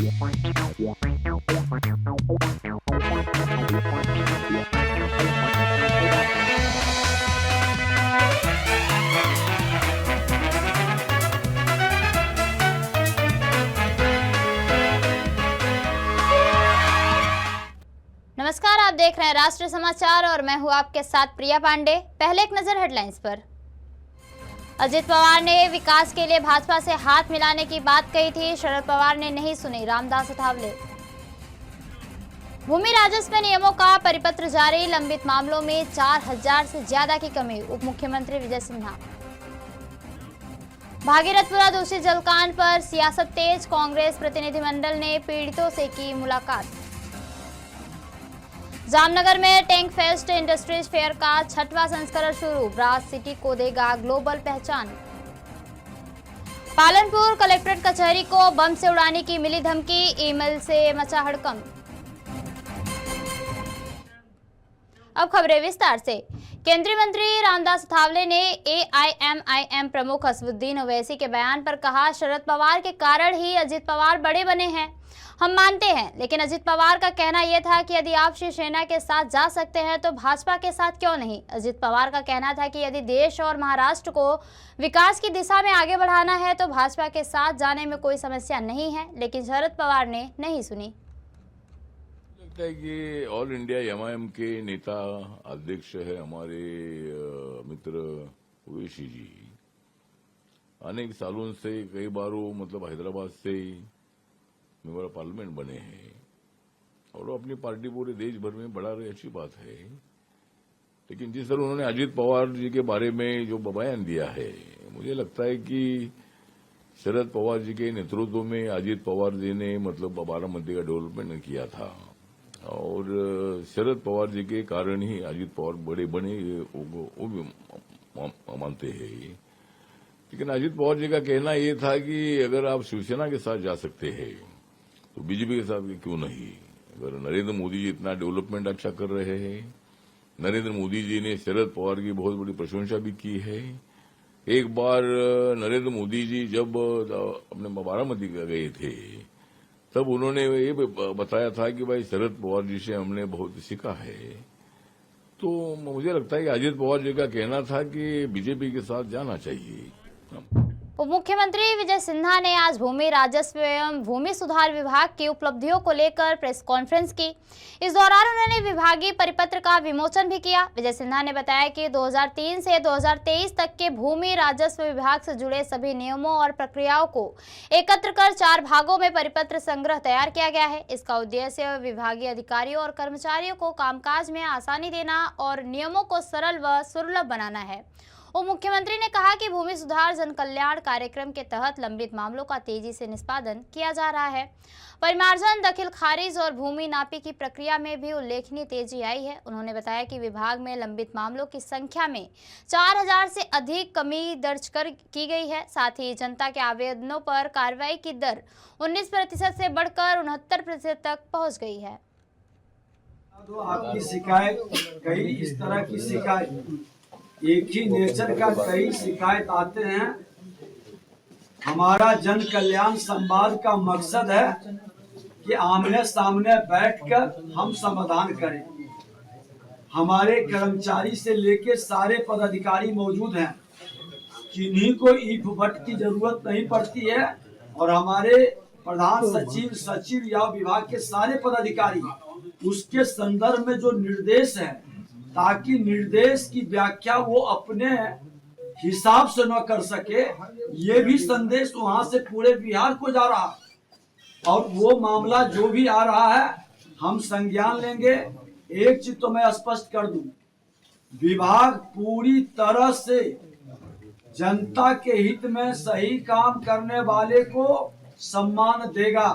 नमस्कार, आप देख रहे हैं राष्ट्रीय समाचार और मैं हूं आपके साथ प्रिया पांडे। पहले एक नजर हेडलाइंस पर। अजित पवार ने विकास के लिए भाजपा से हाथ मिलाने की बात कही थी, शरद पवार ने नहीं सुनी, रामदास अठावले। भूमि राजस्व नियमों का परिपत्र जारी, लंबित मामलों में 4000 से ज्यादा की कमी, उप मुख्यमंत्री विजय सिन्हा। भागीरथपुरा दूषित जलकांड पर सियासत तेज, कांग्रेस प्रतिनिधिमंडल ने पीड़ितों से की मुलाकात। जामनगर में टैंक फेस्ट इंडस्ट्रीज फेयर का 6वां संस्करण शुरू, ब्रास सिटी को देगा ग्लोबल पहचान। पालनपुर कलेक्ट्रेट कचहरी को बम से उड़ाने की मिली धमकी, ईमेल से मचा हड़कंप। अब खबरें विस्तार से। केंद्रीय मंत्री रामदास अठावले ने एआईएमआईएम प्रमुख असदुद्दीन ओवैसी के बयान पर कहा, शरद पवार के कारण ही अजित पवार बड़े बने हैं, हम मानते हैं, लेकिन अजित पवार का कहना यह था कि यदि आप शिवसेना के साथ जा सकते हैं तो भाजपा के साथ क्यों नहीं। अजित पवार का कहना था कि यदि देश और महाराष्ट्र को विकास की दिशा में आगे बढ़ाना है तो भाजपा के साथ जाने में कोई समस्या नहीं है, लेकिन शरद पवार ने नहीं सुनी। लगता है कि ऑल इंडिया एमआईएम के नेता अध्यक्ष है हमारे मित्र ओवैसी जी, अनेक सालों से कई बार वो मतलब हैदराबाद से मेंबर ऑफ पार्लियामेंट बने हैं और वो अपनी पार्टी पूरे देश भर में बढ़ा रहे, अच्छी बात है। लेकिन जिस तरह उन्होंने अजित पवार जी के बारे में जो बयान दिया है, मुझे लगता है कि शरद पवार जी के नेतृत्व में अजित पवार जी ने मतलब बारामती का डेवलपमेंट किया था और शरद पवार जी के कारण ही अजित पवार बड़े बने, वो भी मानते हैं। लेकिन अजित पवार जी का कहना ये था कि अगर आप शिवसेना के साथ जा सकते हैं तो बीजेपी के साथ क्यों नहीं। अगर नरेंद्र मोदी जी इतना डेवलपमेंट अच्छा कर रहे हैं, नरेंद्र मोदी जी ने शरद पवार की बहुत बड़ी प्रशंसा भी की है। एक बार नरेंद्र मोदी जी जब अपने बारामती गए थे तब उन्होंने ये बताया था कि भाई शरद पवार जी से हमने बहुत सीखा है। तो मुझे लगता है कि अजित पवार जी का कहना था कि बीजेपी के साथ जाना चाहिए। उप मुख्यमंत्री विजय सिन्हा ने आज भूमि राजस्व एवं भूमि सुधार विभाग की उपलब्धियों को लेकर प्रेस कॉन्फ्रेंस की। इस दौरान उन्होंने विभागीय परिपत्र का विमोचन भी किया। विजय सिन्हा ने बताया कि 2003 से 2023 तक के भूमि राजस्व विभाग से जुड़े सभी नियमों और प्रक्रियाओं को एकत्र कर 4 भागों में परिपत्र संग्रह तैयार किया गया है। इसका उद्देश्य विभागीय अधिकारियों और कर्मचारियों को कामकाज में आसानी देना और नियमों को सरल व सुलभ बनाना है। उप मुख्यमंत्री ने कहा कि भूमि सुधार जन कल्याण कार्यक्रम के तहत लंबित मामलों का तेजी से निष्पादन किया जा रहा है। परिमार्जन, दखल खारिज और भूमि नापी की प्रक्रिया में भी उल्लेखनीय तेजी आई है। उन्होंने बताया कि विभाग में लंबित मामलों की संख्या में 4000 से अधिक कमी दर्ज की गई है। साथ ही जनता के आवेदनों पर कार्रवाई की दर 19% से बढ़कर 69% तक पहुंच गई है। तो आपकी शिकायत कई इस तरह की शिकायत एक ही नेचर का कई शिकायत आते हैं। हमारा जन कल्याण संवाद का मकसद है कि आमने सामने बैठकर हम समाधान करें। हमारे कर्मचारी से लेकर सारे पदाधिकारी मौजूद हैं, किन्हीं को ईट बट की जरूरत नहीं पड़ती है और हमारे प्रधान सचिव, सचिव या विभाग के सारे पदाधिकारी उसके संदर्भ में जो निर्देश है, ताकि निर्देश की व्याख्या वो अपने हिसाब से न कर सके, ये भी संदेश वहां से पूरे बिहार को जा रहा है। और वो मामला जो भी आ रहा है हम संज्ञान लेंगे। एक चीज तो मैं स्पष्ट कर दूं, विभाग पूरी तरह से जनता के हित में सही काम करने वाले को सम्मान देगा।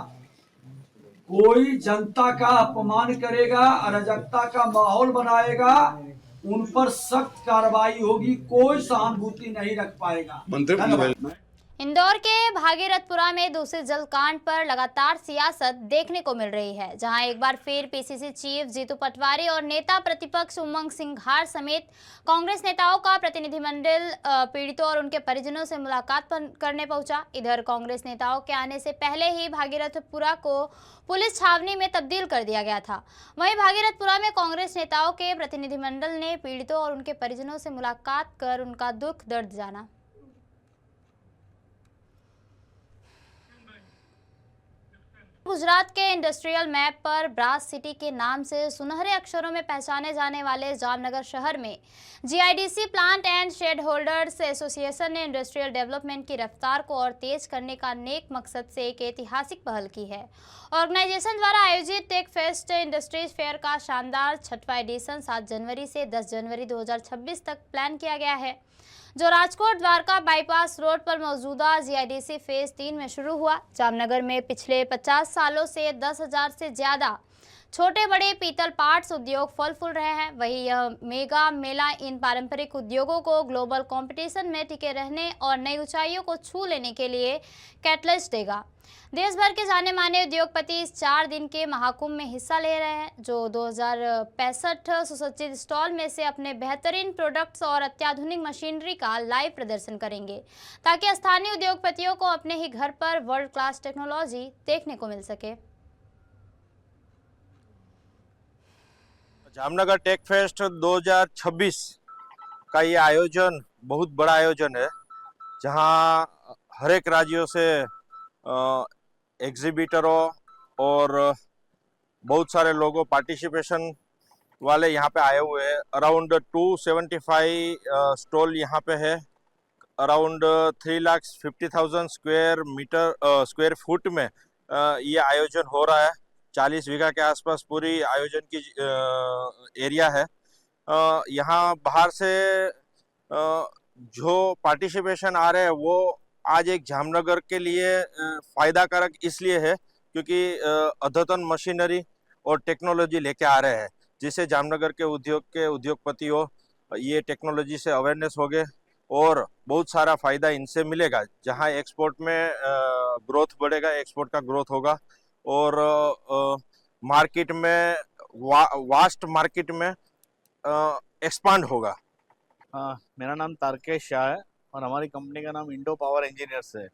कोई जनता का अपमान करेगा, अराजकता का माहौल बनाएगा, उन पर सख्त कार्रवाई होगी, कोई सहानुभूति नहीं रख पाएगा। इंदौर के भागीरथपुरा में दूसरे जल कांड पर लगातार सियासत देखने को मिल रही है, जहां एक बार फिर पीसीसी चीफ जीतू पटवारी और नेता प्रतिपक्ष उमंग सिंघार समेत कांग्रेस नेताओं का प्रतिनिधिमंडल पीड़ितों और उनके परिजनों से मुलाकात करने पहुंचा। इधर कांग्रेस नेताओं के आने से पहले ही भागीरथपुरा को पुलिस छावनी में तब्दील कर दिया गया था। वहीं भागीरथपुरा में कांग्रेस नेताओं के प्रतिनिधिमंडल ने पीड़ितों और उनके परिजनों से मुलाकात कर उनका दुख दर्द जाना। गुजरात के इंडस्ट्रियल मैप पर ब्रास सिटी के नाम से सुनहरे अक्षरों में पहचाने जाने वाले जामनगर शहर में GIDC plant and shed holders association ने इंडस्ट्रियल डेवलपमेंट की रफ्तार को और तेज करने का नेक मकसद से एक ऐतिहासिक पहल की है। ऑर्गेनाइजेशन द्वारा आयोजित टेक फेस्ट इंडस्ट्रीज फेयर का शानदार 6वां एडिशन 7 जनवरी से 10 जनवरी 2026 तक प्लान किया गया है, जो राजकोट द्वारका बाईपास रोड पर मौजूदा जीआईडीसी फेज 3 में शुरू हुआ। जामनगर में पिछले 50 सालों से 10,000 से ज्यादा छोटे बड़े पीतल पार्ट्स उद्योग फल फूल रहे हैं। वहीं यह मेगा मेला इन पारंपरिक उद्योगों को ग्लोबल कंपटीशन में टिके रहने और नई ऊंचाइयों को छू लेने के लिए कैटलिस्ट देगा। देश भर के जाने माने उद्योगपति इस 4 दिन के महाकुंभ में हिस्सा ले रहे हैं, जो 2065 सुसज्जित स्टॉल में से अपने बेहतरीन प्रोडक्ट्स और अत्याधुनिक मशीनरी का लाइव प्रदर्शन करेंगे, ताकि स्थानीय उद्योगपतियों को अपने ही घर पर वर्ल्ड क्लास टेक्नोलॉजी देखने को मिल सके। जामनगर टेक फेस्ट 2026 का ये आयोजन बहुत बड़ा आयोजन है, जहां हर एक राज्यों से एग्जीबिटरों और बहुत सारे लोगों पार्टिसिपेशन वाले यहाँ पे आए हुए हैं। अराउंड 275 स्टॉल यहाँ पे है। अराउंड 3,50,000 स्क्वायर फुट में ये आयोजन हो रहा है। 40 बीघा के आसपास पूरी आयोजन की एरिया है। यहाँ बाहर से जो पार्टिसिपेशन आ रहे हैं वो आज एक जामनगर के लिए फायदा कारक इसलिए है क्योंकि अद्यतन मशीनरी और टेक्नोलॉजी लेके आ रहे हैं, जिससे जामनगर के उद्योगपति हो ये टेक्नोलॉजी से अवेयरनेस हो गए और बहुत सारा फायदा इनसे मिलेगा। जहां एक्सपोर्ट में ग्रोथ बढ़ेगा, एक्सपोर्ट का ग्रोथ होगा और मार्केट में वास्ट मार्केट में एक्सपांड होगा। मेरा नाम तारकेश शाह है और हमारी कंपनी का नाम इंडो पावर इंजीनियर्स है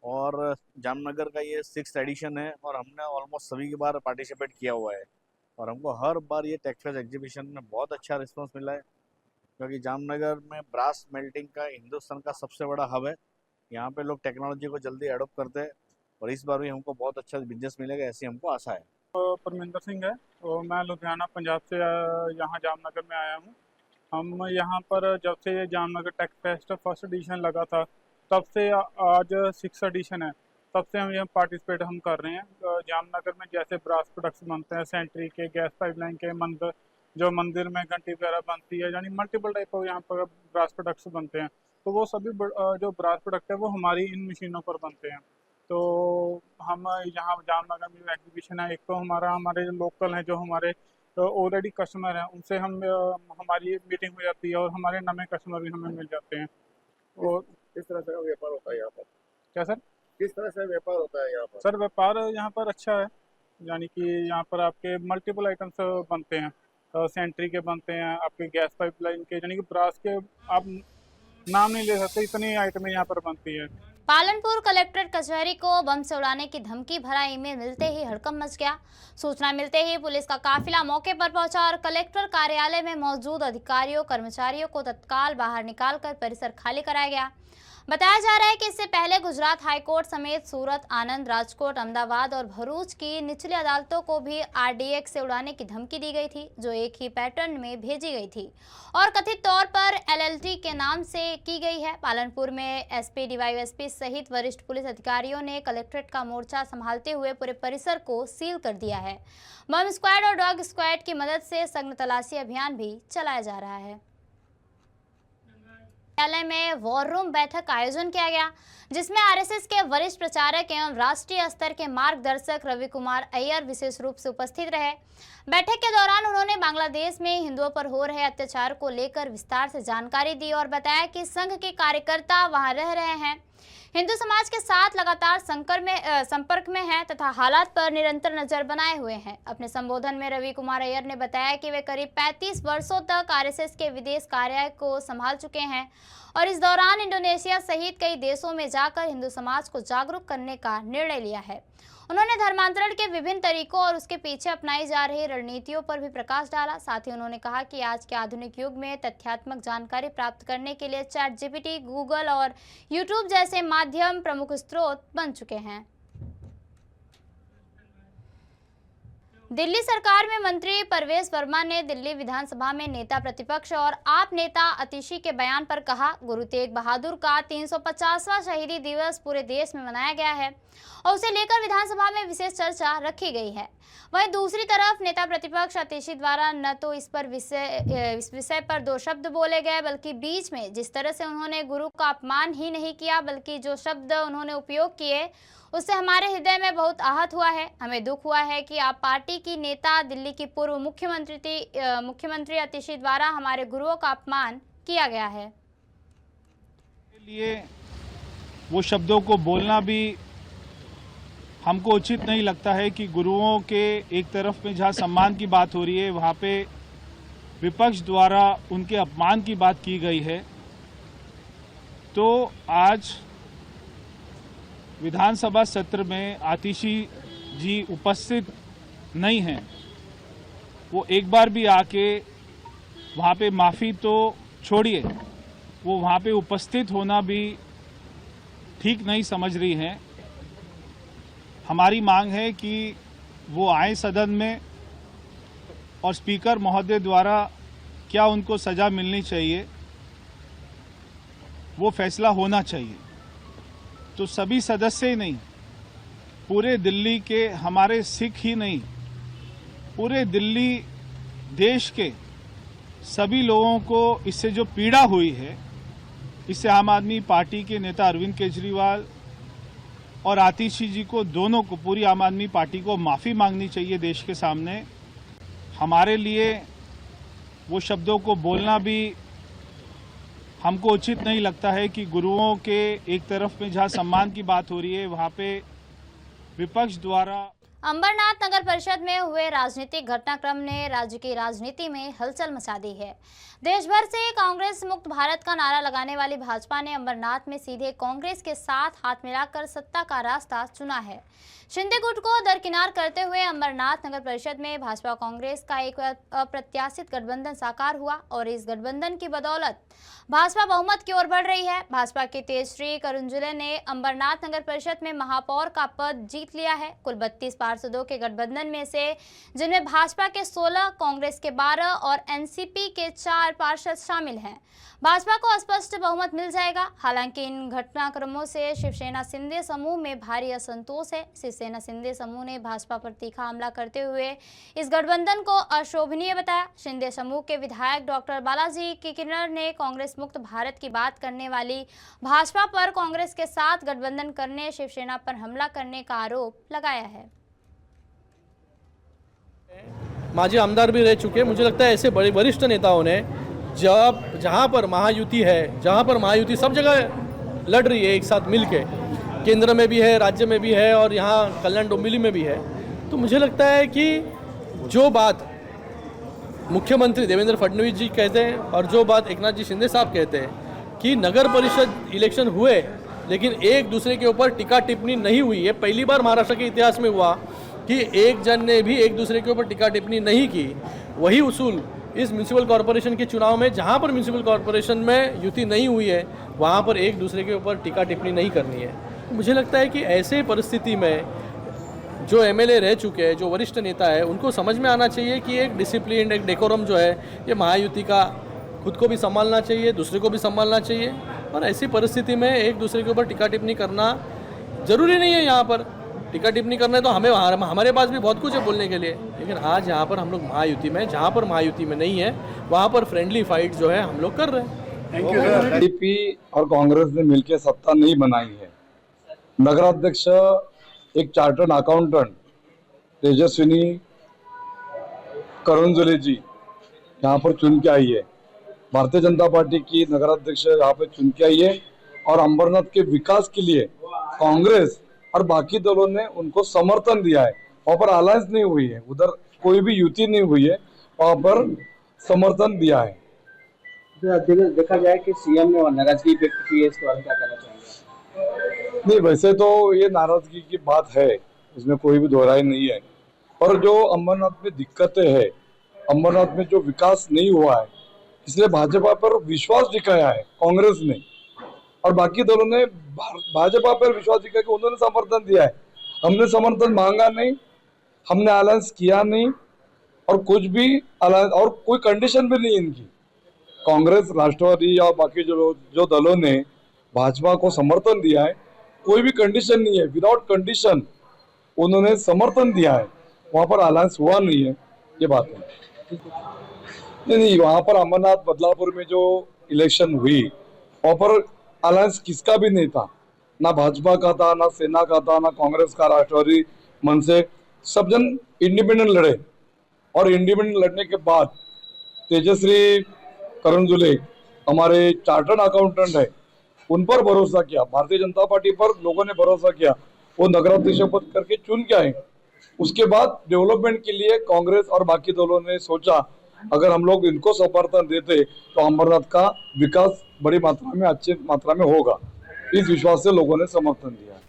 और जामनगर का ये 6th एडिशन है और हमने ऑलमोस्ट सभी की बार पार्टिसिपेट किया हुआ है और हमको हर बार ये टेक्सटाइल एग्जीबिशन में बहुत अच्छा रिस्पांस मिला है, क्योंकि जामनगर में ब्रास मेल्टिंग का हिंदुस्तान का सबसे बड़ा हब है। यहाँ पे लोग टेक्नोलॉजी को जल्दी एडोप्ट करते हैं और इस बार भी हमको बहुत अच्छा बिजनेस मिलेगा, ऐसी हमको आशा है। परमिंदर सिंह है और मैं लुधियाना पंजाब से यहाँ जामनगर में आया हूँ। हम यहाँ पर जब से ये Jamnagar tech fest 1st addition लगा था तब से आज 6th एडिशन है, तब से हम यहाँ पार्टिसिपेट हम कर रहे हैं। जामनगर में जैसे ब्रास प्रोडक्ट्स बनते हैं, सेंट्री के, गैस पाइपलाइन के, मंदिर में घंटी वगैरह बनती है, यानी मल्टीपल टाइप ऑफ यहाँ पर ब्रास प्रोडक्ट्स बनते हैं। तो वो सभी जो ब्रास प्रोडक्ट है वो हमारी इन मशीनों पर बनते हैं। तो हम यहाँ जामनगर में एग्जीबिशन है, एक तो हमारे जो लोकल हैं, जो हमारे ऑलरेडी कस्टमर हैं, उनसे हमारी मीटिंग हो जाती है और हमारे नए कस्टमर भी हमें मिल जाते हैं। और किस तरह से व्यापार होता है यहाँ पर? क्या सर? किस तरह से व्यापार होता है यहाँ पर? सर व्यापार यहाँ पर अच्छा है, यानी कि यहाँ पर आपके मल्टीपल आइटम्स बनते हैं, सेंट्री के बनते हैं, आपके गैस पाइपलाइन के, यानी कि ब्रास के आप नाम नहीं ले सकते, इतनी आइटमें यहाँ पर बनती है। पालनपुर कलेक्ट्रेट कचहरी को बम से उड़ाने की धमकी भरा ईमेल मिलते ही हड़कंप मच गया। सूचना मिलते ही पुलिस का काफिला मौके पर पहुंचा और कलेक्टर कार्यालय में मौजूद अधिकारियों कर्मचारियों को तत्काल बाहर निकालकर परिसर खाली कराया गया। बताया जा रहा है कि इससे पहले गुजरात हाईकोर्ट समेत सूरत, आनंद, राजकोट, अहमदाबाद और भरूच की निचली अदालतों को भी आरडीएक्स से उड़ाने की धमकी दी गई थी, जो एक ही पैटर्न में भेजी गई थी और कथित तौर पर एलएलटी के नाम से की गई है। पालनपुर में एसपी, डीवाईएसपी सहित वरिष्ठ पुलिस अधिकारियों ने कलेक्ट्रेट का मोर्चा संभालते हुए पूरे परिसर को सील कर दिया है। बम स्क्वाड और डॉग स्क्वाड की मदद से सघन तलाशी अभियान भी चलाया जा रहा है। न्यायालय में वॉर रूम बैठक का आयोजन किया गया, जिसमें आरएसएस के वरिष्ठ प्रचारक एवं राष्ट्रीय स्तर के मार्गदर्शक रवि कुमार अय्यर विशेष रूप से उपस्थित रहे। बैठक के दौरान उन्होंने बांग्लादेश में हिंदुओं पर हो रहे अत्याचार को लेकर विस्तार से जानकारी दी और बताया कि संघ के कार्यकर्ता वहां रह रहे हैं हिंदू समाज के साथ लगातार संपर्क में है तथा हालात पर निरंतर नजर बनाए हुए हैं। अपने संबोधन में रवि कुमार अय्यर ने बताया कि वे करीब 35 वर्षों तक आरएसएस के विदेश कार्यालय को संभाल चुके हैं और इस दौरान इंडोनेशिया सहित कई देशों में जाकर हिंदू समाज को जागरूक करने का निर्णय लिया है। उन्होंने धर्मांतरण के विभिन्न तरीकों और उसके पीछे अपनाई जा रही रणनीतियों पर भी प्रकाश डाला। साथ ही उन्होंने कहा कि आज के आधुनिक युग में तथ्यात्मक जानकारी प्राप्त करने के लिए चैट जीपीटी, गूगल और यूट्यूब जैसे माध्यम प्रमुख स्रोत बन चुके हैं। दिल्ली सरकार में मंत्री परवेश वर्मा ने दिल्ली विधानसभा में नेता प्रतिपक्ष और आप नेता आतिशी के बयान पर कहा, गुरु तेग बहादुर का 350वां शहीदी दिवस पूरे देश में मनाया गया है और उसे लेकर विधानसभा में विशेष चर्चा रखी गई है। वहीं दूसरी तरफ नेता प्रतिपक्ष आतिशी द्वारा न तो इस विषय पर दो शब्द बोले गए, बल्कि बीच में जिस तरह से उन्होंने गुरु का अपमान ही नहीं किया, बल्कि जो शब्द उन्होंने उपयोग किए उससे हमारे हृदय में बहुत आहत हुआ है। हमें दुख हुआ है कि आप पार्टी की नेता दिल्ली की पूर्व मुख्यमंत्री आतिशी द्वारा हमारे गुरुओं का अपमान किया गया है। लिए वो शब्दों को बोलना भी हमको उचित नहीं लगता है कि गुरुओं के एक तरफ में जहाँ सम्मान की बात हो रही है, वहाँ पे विपक्ष द्वारा उनके अपमान की बात की गई है। तो आज विधानसभा सत्र में आतिशी जी उपस्थित नहीं हैं। वो एक बार भी आके वहाँ पे माफ़ी तो छोड़िए, वो वहाँ पे उपस्थित होना भी ठीक नहीं समझ रही हैं। हमारी मांग है कि वो आए सदन में और स्पीकर महोदय द्वारा क्या उनको सज़ा मिलनी चाहिए, वो फैसला होना चाहिए। तो सभी सदस्य ही नहीं, पूरे दिल्ली के हमारे सिख ही नहीं, पूरे दिल्ली देश के सभी लोगों को इससे जो पीड़ा हुई है, इससे आम आदमी पार्टी के नेता अरविंद केजरीवाल और आतिशी जी को, दोनों को, पूरी आम आदमी पार्टी को माफ़ी मांगनी चाहिए देश के सामने। हमारे लिए वो शब्दों को बोलना भी हमको उचित नहीं लगता है कि गुरुओं के एक तरफ में जहाँ सम्मान की बात हो रही है, वहाँ पे विपक्ष द्वारा। अंबरनाथ नगर परिषद में हुए राजनीतिक घटनाक्रम ने राज्य की राजनीति में हलचल मचा दी है। देश भर से कांग्रेस मुक्त भारत का नारा लगाने वाली भाजपा ने अंबरनाथ में सीधे कांग्रेस के साथ हाथ मिलाकर सत्ता का रास्ता चुना है। शिंदे गुट को दरकिनार करते हुए अंबरनाथ नगर परिषद में भाजपा कांग्रेस का एक अप्रत्याशित गठबंधन साकार हुआ और इस गठबंधन की बदौलत भाजपा बहुमत की ओर बढ़ रही है। भाजपा के तेजश्री करुंजुले ने अंबरनाथ नगर परिषद में महापौर का पद जीत लिया है। कुल 32 पार्षदों के गठबंधन में से, जिनमें भाजपा के 16, कांग्रेस के 12 और एनसीपी के 4 पार्षद शामिल हैं। भाजपा को स्पष्ट बहुमत मिल जाएगा। हालांकि इन घटनाक्रमों से शिवसेना शिंदे समूह में भारी असंतोष है। शिवसेना शिंदे समूह ने भाजपा पर तीखा हमला करते हुए इस गठबंधन को अशोभनीय बताया। शिंदे समूह के विधायक डॉक्टर बालाजी किन्नर ने कांग्रेस मुक्त भारत की बात करने वाली भाजपा पर कांग्रेस के साथ गठबंधन करने, शिवसेना पर हमला करने का आरोप लगाया है। माजी आमदार भी रह चुके, मुझे लगता है ऐसे बड़े वरिष्ठ नेताओं ने जहाँ पर महायुति है, जहाँ पर महायुति सब जगह लड़ रही है एक साथ मिलके, केंद्र में भी है, राज्य में भी है और यहाँ कल्याण डोंबिवली में भी है, तो मुझे लगता है कि जो बात मुख्यमंत्री देवेंद्र फडणवीस जी कहते हैं और जो बात एकनाथ जी शिंदे साहब कहते हैं कि नगर परिषद इलेक्शन हुए लेकिन एक दूसरे के ऊपर टीका टिप्पणी नहीं हुई, ये पहली बार महाराष्ट्र के इतिहास में हुआ कि एक जन ने भी एक दूसरे के ऊपर टीका टिप्पणी नहीं की। वही उसूल इस म्यूनसिपल कॉरपोरेशन के चुनाव में, जहां पर म्यूनसिपल कॉरपोरेशन में युति नहीं हुई है, वहां पर एक दूसरे के ऊपर टीका टिप्पणी नहीं करनी है। मुझे लगता है कि ऐसे परिस्थिति में जो एमएलए रह चुके हैं, जो वरिष्ठ नेता है, उनको समझ में आना चाहिए कि एक डिसिप्लिन, एक डेकोरम जो है, ये महायुति का खुद को भी संभालना चाहिए, दूसरे को भी संभालना चाहिए। और ऐसी परिस्थिति में एक दूसरे के ऊपर टीका टिप्पणी करना जरूरी नहीं है। यहाँ पर टीका टिप्पणी करना है तो हमारे पास भी बहुत कुछ है बोलने के लिए, लेकिन आज यहाँ पर हम लोग महायुति में, जहाँ पर महायुति में नहीं है वहाँ पर फ्रेंडली फाइट जो है हम लोग कर रहे हैं। Thank you sir. बीजेपी और कांग्रेस ने मिलकर सत्ता नहीं बनाई है। नगराध्यक्ष एक चार्टर्ड अकाउंटेंट तेजस्विनी करुंजुले जी यहाँ पर चुन के आई है। भारतीय जनता पार्टी की नगराध्यक्ष यहाँ पर चुन के आई है और अंबरनाथ के विकास के लिए कांग्रेस और बाकी दलों ने उनको समर्थन दिया है। वहाँ पर अलायंस नहीं हुई है, उधर कोई भी युति नहीं हुई है, वहाँ पर समर्थन दिया है। देखा जाए कि सीएम ने नाराजगी व्यक्त की है, इसके बारे में क्या कहना चाहेंगे? नहीं, वैसे तो ये नाराजगी की बात है, इसमें कोई भी दोहराई नहीं है। और जो अंबरनाथ में दिक्कतें हैं, अंबरनाथ में जो विकास नहीं हुआ है, इसलिए भाजपा पर विश्वास दिखाया है कांग्रेस ने और बाकी दलों ने भाजपा पर विश्वास दिखाया कि उन्होंने समर्थन दिया है। हमने समर्थन मांगा नहीं, हमने अलायंस किया नहीं और कुछ भी अलायंस और कोई कंडीशन भी नहीं इनकी। कांग्रेस, राष्ट्रवादी या बाकी जो दलों ने भाजपा को समर्थन दिया है, कोई भी कंडीशन नहीं है, विदाउट कंडीशन उन्होंने समर्थन दिया है। वहाँ पर अलायंस हुआ नहीं है, ये बात है। नहीं, वहाँ पर अमरनाथ बदलापुर में जो इलेक्शन हुई, वहाँ पर अलायंस किसका भी नहीं था, ना भाजपा का था, ना सेना का था, ना कांग्रेस का, राष्ट्रवादी, मनसे, सब जन इंडिपेंडेंट लड़े। और इंडिपेंडेंट लड़ने के बाद तेजश्री करंजुले हमारे चार्टर्ड अकाउंटेंट है, उन पर भरोसा किया, भारतीय जनता पार्टी पर लोगों ने भरोसा किया, वो नगराध्यक्ष पद करके चुन के आए। उसके बाद डेवलपमेंट के लिए कांग्रेस और बाकी दलों ने सोचा अगर हम लोग इनको समर्थन देते तो अंबरनाथ का विकास बड़ी मात्रा में, अच्छी मात्रा में होगा। इस विश्वास से लोगों ने समर्थन दिया।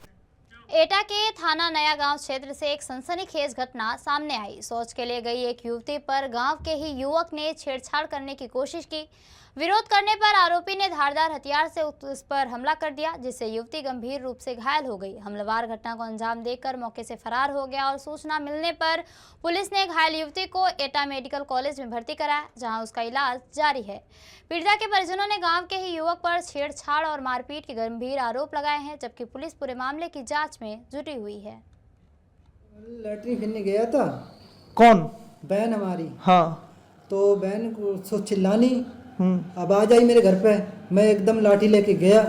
एटा के थाना नया गांव क्षेत्र से एक सनसनीखेज घटना सामने आई। शौच के लिए गई एक युवती पर गांव के ही युवक ने छेड़छाड़ करने की कोशिश की। विरोध करने पर आरोपी ने धारदार हथियार से उस पर हमला कर दिया, जिससे युवती गंभीर रूप से घायल हो गई। हमलावर घटना को अंजाम देकर मौके से फरार हो गया और सूचना मिलने पर पुलिस ने घायल युवती को एटा मेडिकल कॉलेज में भर्ती कराया, जहां उसका इलाज जारी है। पीड़िता के परिजनों ने गांव के ही युवक पर छेड़छाड़ और मारपीट के गंभीर आरोप लगाए हैं, जबकि पुलिस पूरे मामले की जाँच में जुटी हुई है। लैटरिन फिरने गया था। कौन? बहन हमारी। हाँ। तो बहन को सो चिल्लानी, आवाज आई मेरे घर पे, मैं एकदम लाठी लेके गया,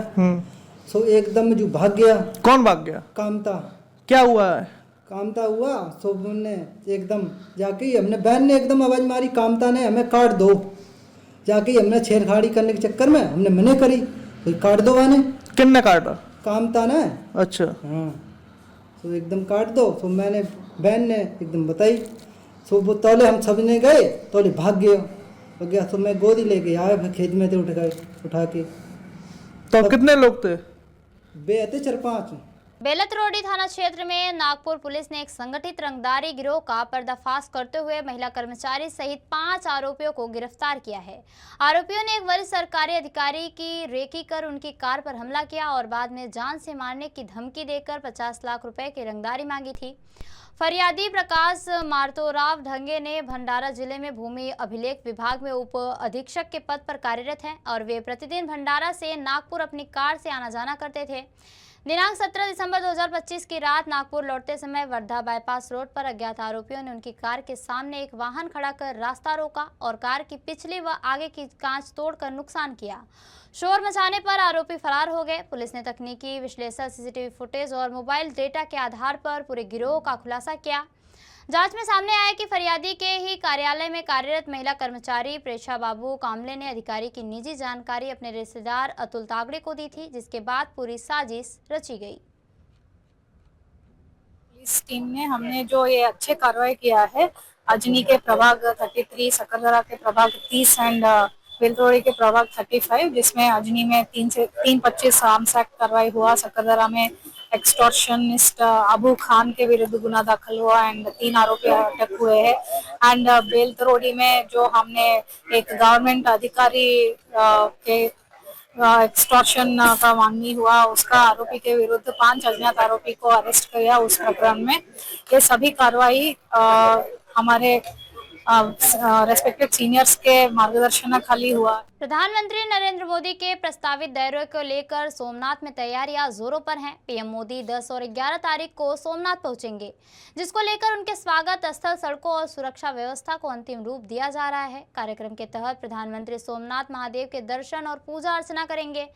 सो एकदम जो भाग गया। कौन भाग गया? कामता। क्या हुआ है? कामता हुआ, सो हमने एकदम जाके हमने बहन ने एकदम आवाज मारी, कामता ने हमें काट दो। जाके हमने छेड़खाड़ी करने के चक्कर में हमने मने करी, तो काट दो वाने। किसने काटा? कामता ने। अच्छा। हाँ, तो एकदम काट दो। तो मैंने बहन ने एकदम बताई, सो वो तौले हम सब ने गए, तौले भाग गया। तो मैं गोदी लेके आया, फिर खेत में थे उठा के। तो कितने लोग थे? थे 4-5। बेलतरोडी थाना क्षेत्र में नागपुर पुलिस ने एक संगठित रंगदारी गिरोह का पर्दाफाश करते हुए महिला कर्मचारी सहित 5 आरोपियों को गिरफ्तार किया है। आरोपियों ने एक वरिष्ठ सरकारी अधिकारी की रेकी कर उनकी कार पर हमला किया और बाद में जान से मारने की धमकी देकर 50 लाख रुपए की रंगदारी मांगी थी। फरियादी प्रकाश मार्तोराव ढंगे ने भंडारा जिले में भूमि अभिलेख विभाग में उप अधीक्षक के पद पर कार्यरत हैं और वे प्रतिदिन भंडारा से नागपुर अपनी कार से आना जाना करते थे। दिनांक 17 दिसंबर 2025 की रात नागपुर लौटते समय वर्धा बाईपास रोड पर अज्ञात आरोपियों ने उनकी कार के सामने एक वाहन खड़ा कर रास्ता रोका और कार की पिछली व आगे की कांच तोड़कर नुकसान किया। शोर मचाने पर आरोपी फरार हो गए। पुलिस ने तकनीकी विश्लेषण, सीसीटीवी फुटेज और मोबाइल डेटा के आधार पर पूरे गिरोह का खुलासा किया। जांच में सामने आया कि फरियादी के ही कार्यालय में कार्यरत महिला कर्मचारी प्रेक्षा बाबू कामले ने अधिकारी की निजी जानकारी अपने रिश्तेदार अतुल तागड़े को दी थी, जिसके बाद पूरी साजिश रची गई। इस टीम ने हमने जो ये अच्छे कार्रवाई किया है, अजनी के प्रभाग 33, सकरदरा के प्रभाग 30 एंड बेलतोड़ी के प्रभाग 35, जिसमें अजनी में 325 आर्म्स एक्ट कार्रवाई हुआ। सकरदरा में एक्सटॉर्शनिस्ट अबू खान के विरुद्ध गुना दाखिल हुआ एंड 3 आरोपी अटक हुए हैं। एंड बेलतरोड़ी में जो हमने एक गवर्नमेंट अधिकारी के एक्सटॉर्शन का मांगनी हुआ, उसका आरोपी के विरुद्ध 5 अज्ञात आरोपी को अरेस्ट किया उस प्रकरण में। ये सभी कार्रवाई हमारे रेस्पेक्टेड सीनियर्स के मार्गदर्शन खाली हुआ। प्रधानमंत्री नरेंद्र मोदी के प्रस्तावित दौरे को लेकर सोमनाथ में तैयारियां जोरों पर हैं। पीएम मोदी 10 और 11 तारीख को सोमनाथ पहुंचेंगे, जिसको लेकर उनके स्वागत स्थल, सड़कों और सुरक्षा व्यवस्था को अंतिम रूप दिया जा रहा है। कार्यक्रम के तहत प्रधानमंत्री सोमनाथ महादेव के दर्शन और पूजा अर्चना करेंगे,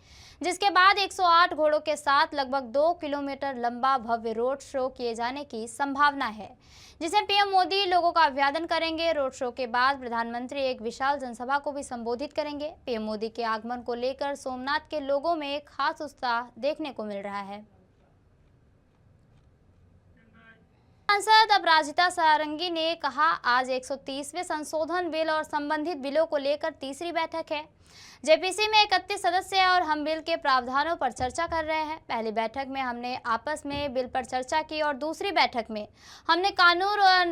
जिसके बाद 108 घोड़ों के साथ लगभग 2 किलोमीटर लंबा भव्य रोड शो किए जाने की संभावना है, जिसमें पीएम मोदी लोगों का अभिवादन करेंगे। रोड शो के बाद प्रधानमंत्री एक विशाल जनसभा को भी संबोधित करेंगे। पीएम मोदी के आगमन को लेकर सोमनाथ के लोगों में खास उत्साह देखने को मिल रहा है। सांसद अपराजिता सारंगी ने कहा, आज 130वें संशोधन बिल और संबंधित बिलों को लेकर तीसरी बैठक है। जेपीसी में 31 सदस्य हैं और हम बिल के प्रावधानों पर चर्चा कर रहे हैं। पहली बैठक में हमने आपस में बिल पर चर्चा की और दूसरी बैठक में हमने कानून और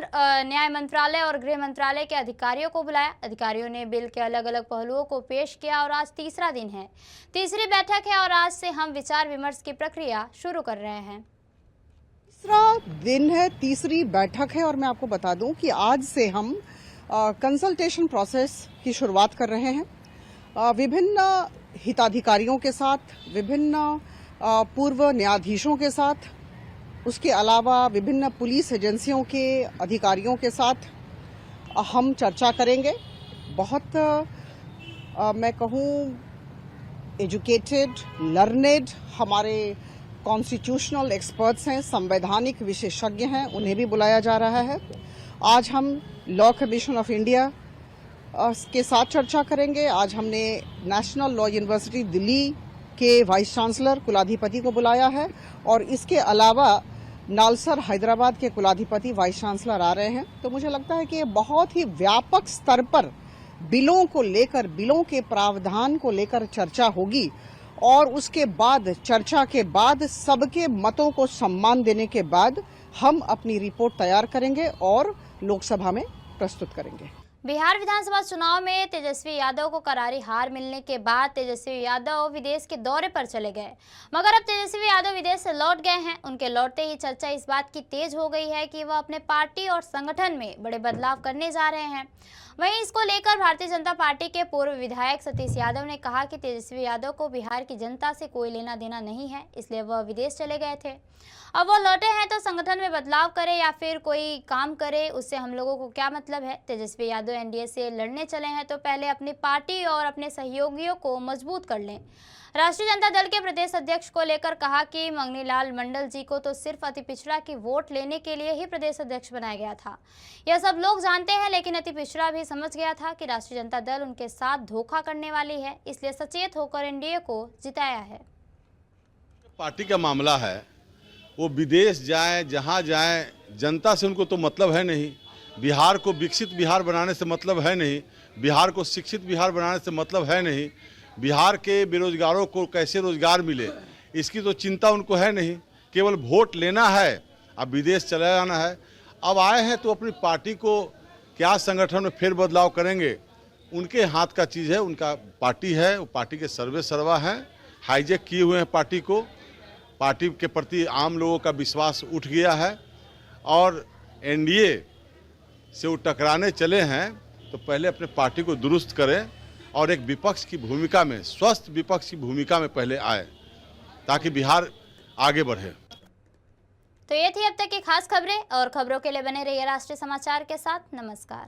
न्याय मंत्रालय और गृह मंत्रालय के अधिकारियों को बुलाया। अधिकारियों ने बिल के अलग अलग पहलुओं को पेश किया और आज तीसरा दिन है, तीसरी बैठक है और आज से हम विचार विमर्श की प्रक्रिया शुरू कर रहे हैं। तीसरा दिन है, तीसरी बैठक है और मैं आपको बता दूं कि आज से हम कंसल्टेशन प्रोसेस की शुरुआत कर रहे हैं। विभिन्न हिताधिकारियों के साथ, विभिन्न पूर्व न्यायाधीशों के साथ, उसके अलावा विभिन्न पुलिस एजेंसियों के अधिकारियों के साथ हम चर्चा करेंगे। बहुत मैं कहूँ एजुकेटेड, लर्नेड हमारे कॉन्स्टिट्यूशनल एक्सपर्ट्स हैं, संवैधानिक विशेषज्ञ हैं, उन्हें भी बुलाया जा रहा है। आज हम लॉ कमीशन ऑफ इंडिया के साथ चर्चा करेंगे। आज हमने नेशनल लॉ यूनिवर्सिटी दिल्ली के वाइस चांसलर कुलाधिपति को बुलाया है और इसके अलावा नालसर हैदराबाद के कुलाधिपति वाइस चांसलर आ रहे हैं। तो मुझे लगता है कि बहुत ही व्यापक स्तर पर बिलों को लेकर, बिलों के प्रावधान को लेकर चर्चा होगी और उसके बाद, चर्चा के बाद, सबके मतों को सम्मान देने के बाद हम अपनी रिपोर्ट तैयार करेंगे और लोकसभा में प्रस्तुत करेंगे। बिहार विधानसभा चुनाव में तेजस्वी यादव को करारी हार मिलने के बाद तेजस्वी यादव विदेश के दौरे पर चले गए, मगर अब तेजस्वी यादव विदेश से लौट गए हैं। उनके लौटते ही चर्चा इस बात की तेज हो गई है कि वह अपने पार्टी और संगठन में बड़े बदलाव करने जा रहे हैं। वहीं इसको लेकर भारतीय जनता पार्टी के पूर्व विधायक सतीश यादव ने कहा कि तेजस्वी यादव को बिहार की जनता से कोई लेना देना नहीं है, इसलिए वह विदेश चले गए थे। अब वो लौटे हैं तो संगठन में बदलाव करे या फिर कोई काम करे, उससे हम लोगों को क्या मतलब है। तेजस्वी यादव एनडीए से लड़ने चले हैं तो पहले अपनी पार्टी और अपने सहयोगियों को मजबूत कर लें। राष्ट्रीय जनता दल के प्रदेश अध्यक्ष को लेकर कहा कि मंगनीलाल मंडल जी को तो सिर्फ अति पिछड़ा की वोट लेने के लिए ही प्रदेश अध्यक्ष बनाया गया था। यह सब लोग जानते हैं, लेकिन अति पिछड़ा भी समझ गया था कि राष्ट्रीय जनता दल उनके साथ धोखा करने वाली है, इसलिए सचेत होकर एनडीए को जिताया है। पार्टी का मामला है, वो विदेश जाए, जहाँ जाए, जनता से उनको तो मतलब है नहीं। बिहार को विकसित बिहार बनाने से मतलब है नहीं, बिहार को शिक्षित बिहार बनाने से मतलब है नहीं, बिहार के बेरोजगारों को कैसे रोजगार मिले इसकी तो चिंता उनको है नहीं। केवल वोट लेना है, अब विदेश चला जाना है। अब आए हैं तो अपनी पार्टी को क्या संगठन में फेर बदलाव करेंगे, उनके हाथ का चीज़ है। उनका पार्टी है, वो पार्टी के सर्वे सर्वा हैं, हाईजैक किए हुए हैं पार्टी को। पार्टी के प्रति आम लोगों का विश्वास उठ गया है और एनडीए से वो टकराने चले हैं तो पहले अपने पार्टी को दुरुस्त करें और एक विपक्ष की भूमिका में, स्वस्थ विपक्ष की भूमिका में पहले आए ताकि बिहार आगे बढ़े। तो ये थी अब तक की खास खबरें और खबरों के लिए बने रहिए राष्ट्रीय समाचार के साथ। नमस्कार।